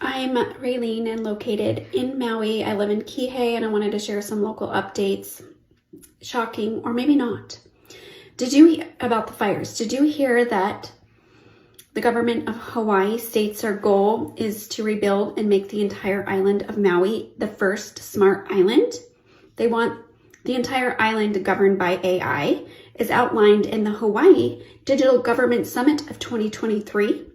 I'm Raylene and located in Maui. I live in Kihei and I wanted to share some local updates. Shocking, or maybe not. About the fires, did you hear that the government of Hawaii states their goal is to rebuild and make the entire island of Maui the first smart island? They want the entire island governed by AI, as outlined in the Hawaii Digital Government Summit of 2023,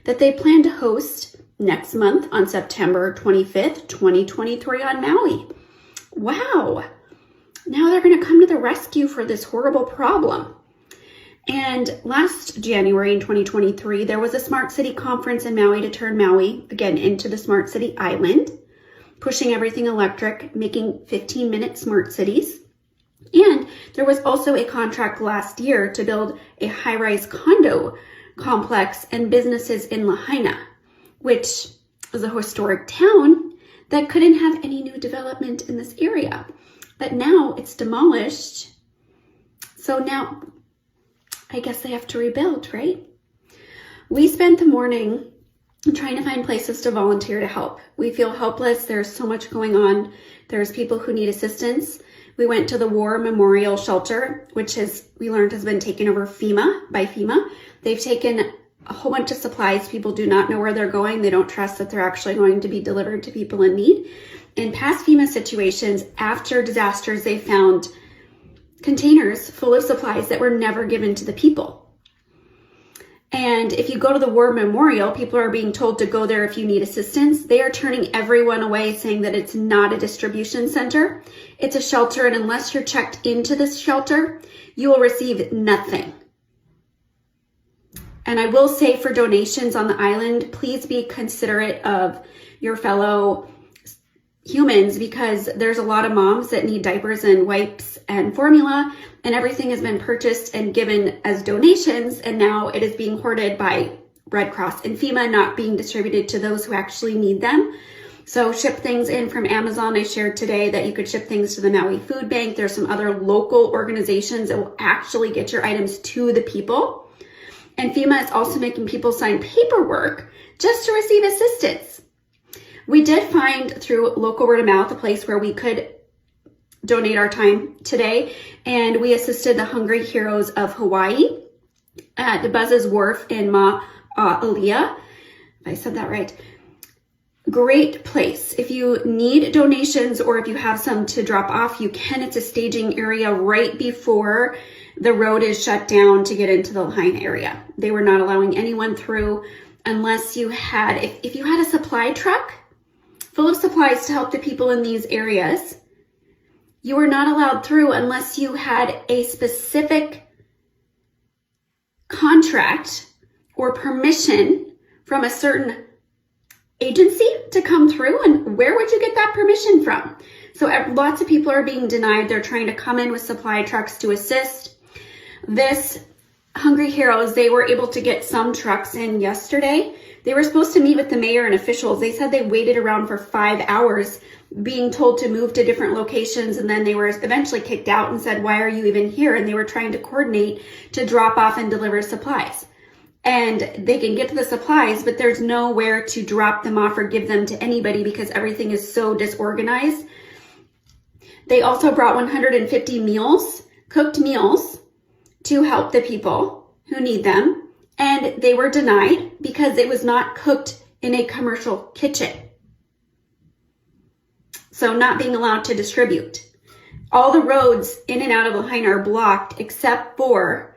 that they plan to host next month on September 25th, 2023 on Maui. Wow. Now they're going to come to the rescue for this horrible problem. And last January in 2023, there was a smart city conference in Maui to turn Maui again into the smart city island, pushing everything electric, making 15-minute smart cities. And there was also a contract last year to build a high-rise condo complex and businesses in Lahaina, which is a historic town that couldn't have any new development in this area. But now it's demolished. So now I guess they have to rebuild, right? We spent the morning trying to find places to volunteer to help. We feel helpless. There's so much going on. There's people who need assistance. We went to the War Memorial Shelter, which we learned has been taken over by FEMA. They've taken a whole bunch of supplies. People do not know where they're going. They don't trust that they're actually going to be delivered to people in need. In past FEMA situations, after disasters, they found containers full of supplies that were never given to the people. And if you go to the War Memorial, people are being told to go there if you need assistance. They are turning everyone away, saying that it's not a distribution center. It's a shelter, and unless you're checked into this shelter, you will receive nothing. And I will say, for donations on the island, please be considerate of your fellow humans, because there's a lot of moms that need diapers and wipes and formula, and everything has been purchased and given as donations, and now it is being hoarded by Red Cross and FEMA, not being distributed to those who actually need them. So ship things in from Amazon. I shared today that you could ship things to the Maui Food Bank. There's some other local organizations that will actually get your items to the people. And FEMA is also making people sign paperwork just to receive assistance. We did find, through local word of mouth, a place where we could donate our time today, and we assisted the Hungry Heroes of Hawaii at the Buzz's Wharf in Ma'alia. If I said that right. Great place. If you need donations or if you have some to drop off, you can. It's a staging area right before the road is shut down to get into the Lahaina area. They were not allowing anyone through unless you had, if you had a supply truck full of supplies to help the people in these areas, you were not allowed through unless you had a specific contract or permission from a certain agency to come through. And where would you get that permission from? So lots of people are being denied. They're trying to come in with supply trucks to assist. This Hungry Heroes, they were able to get some trucks in yesterday. They were supposed to meet with the mayor and officials. They said they waited around for 5 hours being told to move to different locations, and then they were eventually kicked out and said, why are you even here? And they were trying to coordinate to drop off and deliver supplies. And they can get to the supplies, but there's nowhere to drop them off or give them to anybody because everything is so disorganized. They also brought 150 meals, cooked meals, to help the people who need them. And they were denied because it was not cooked in a commercial kitchen. So not being allowed to distribute. All the roads in and out of Lahaina are blocked except for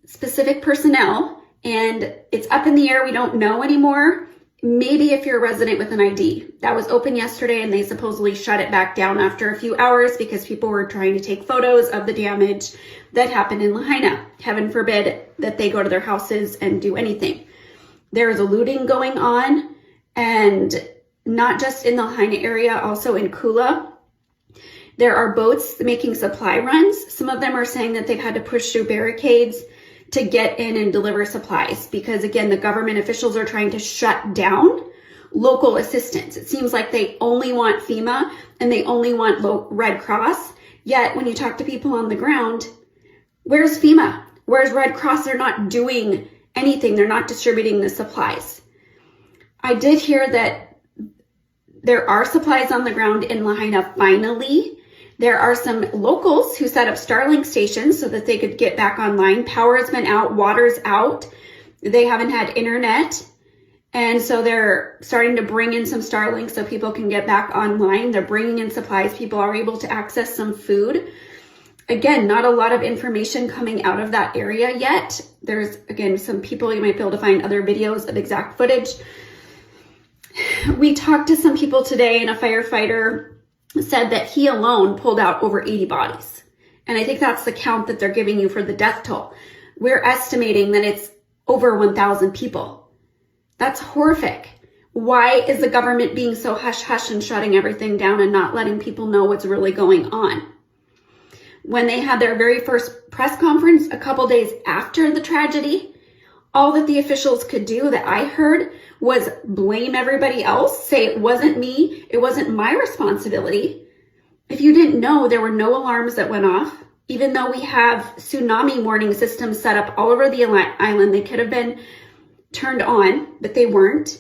specific personnel, and it's up in the air. We don't know anymore. Maybe if you're a resident with an ID. That was open yesterday, and they supposedly shut it back down after a few hours because people were trying to take photos of the damage that happened in Lahaina. Heaven forbid that they go to their houses and do anything. There is a looting going on, and not just in the Lahaina area, also in Kula. There are boats making supply runs. Some of them are saying that they've had to push through barricades to get in and deliver supplies because, again, the government officials are trying to shut down local assistance. It seems like they only want FEMA and they only want Red Cross. Yet when you talk to people on the ground, where's FEMA? Where's Red Cross? They're not doing anything. They're not distributing the supplies. I did hear that there are supplies on the ground in Lahaina finally. There are some locals who set up Starlink stations so that they could get back online. Power has been out, water's out. They haven't had internet. And so they're starting to bring in some Starlink so people can get back online. They're bringing in supplies. People are able to access some food. Again, not a lot of information coming out of that area yet. There's, again, some people, you might be able to find other videos of exact footage. We talked to some people today, and a firefighter said that he alone pulled out over 80 bodies. And I think that's the count that they're giving you for the death toll. We're estimating that it's over 1,000 people. That's horrific. Why is the government being so hush-hush and shutting everything down and not letting people know what's really going on? When they had their very first press conference a couple days after the tragedy, all that the officials could do that I heard was blame everybody else, say it wasn't me, it wasn't my responsibility. If you didn't know, there were no alarms that went off. Even though we have tsunami warning systems set up all over the island, they could have been turned on, but they weren't.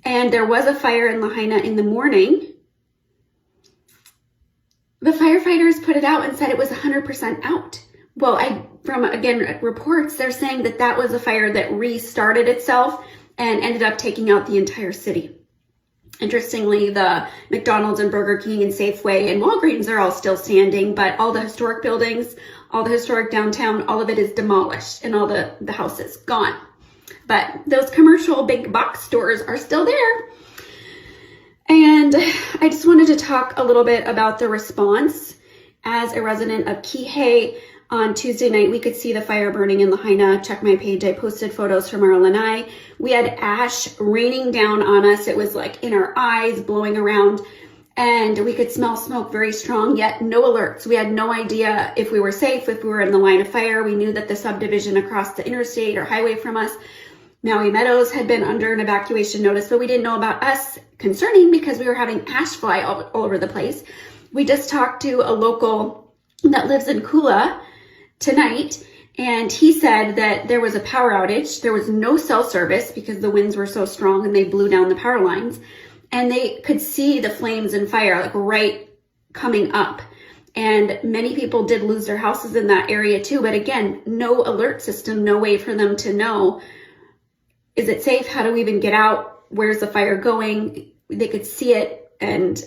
And there was a fire in Lahaina in the morning. The firefighters put it out and said it was 100% out. Well, from again reports, they're saying that that was a fire that restarted itself and ended up taking out the entire city. Interestingly, the McDonald's and Burger King and Safeway and Walgreens are all still standing, but all the historic buildings, all the historic downtown, all of it is demolished and all the houses gone. But those commercial big box stores are still there. And I just wanted to talk a little bit about the response. As a resident of Kihei, on Tuesday night, we could see the fire burning in Lahaina. Check my page. I posted photos from our lanai. We had ash raining down on us. It was like in our eyes, blowing around. And we could smell smoke very strong, yet no alerts. We had no idea if we were safe, if we were in the line of fire. We knew that the subdivision across the interstate or highway from us, Maui Meadows, had been under an evacuation notice, but we didn't know about us concerning because we were having ash fly all over the place. We just talked to a local that lives in Kula tonight, and he said that there was a power outage. There was no cell service because the winds were so strong and they blew down the power lines, and they could see the flames and fire like right coming up. And many people did lose their houses in that area too. But again, no alert system, no way for them to know, is it safe? How do we even get out? Where's the fire going? They could see it, and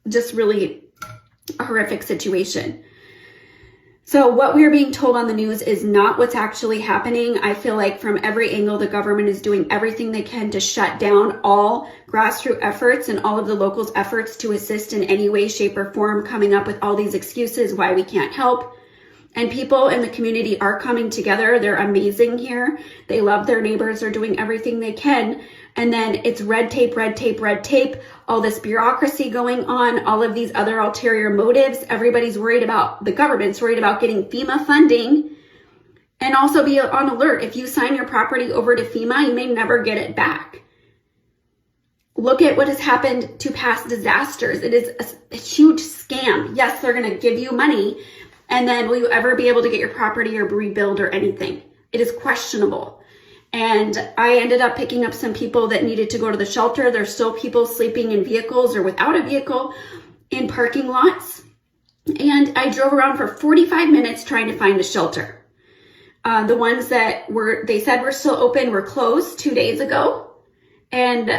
just really a horrific situation. So what we're being told on the news is not what's actually happening. I feel like from every angle, the government is doing everything they can to shut down all grassroots efforts and all of the locals' efforts to assist in any way, shape, or form, coming up with all these excuses why we can't help. And people in the community are coming together. They're amazing here. They love their neighbors. They're doing everything they can. And then it's red tape, red tape, red tape, all this bureaucracy going on, all of these other ulterior motives. Everybody's worried about, the government's worried about getting FEMA funding. And also be on alert. If you sign your property over to FEMA, you may never get it back. Look at what has happened to past disasters. It is a huge scam. Yes, they're going to give you money. And then will you ever be able to get your property or rebuild or anything? It is questionable. And I ended up picking up some people that needed to go to the shelter. There's still people sleeping in vehicles or without a vehicle in parking lots. And I drove around for 45 minutes trying to find a shelter. The ones that they said were still open were closed 2 days ago. And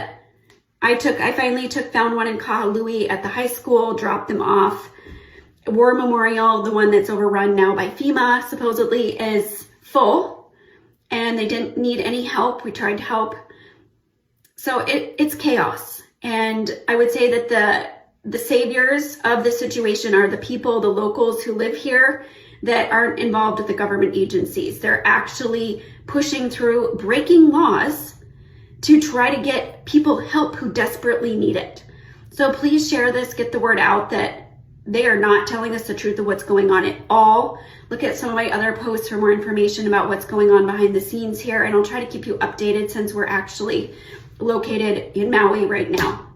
I finally found one in Kahului at the high school, dropped them off. War Memorial, the one that's overrun now by FEMA, supposedly is full, and they didn't need any help. We tried to help. So it's chaos. And I would say that the saviors of the situation are the people, the locals who live here that aren't involved with the government agencies. They're actually pushing through, breaking laws to try to get people help who desperately need it. So please share this, get the word out that they are not telling us the truth of what's going on at all. Look at some of my other posts for more information about what's going on behind the scenes here, and I'll try to keep you updated since we're actually located in Maui right now.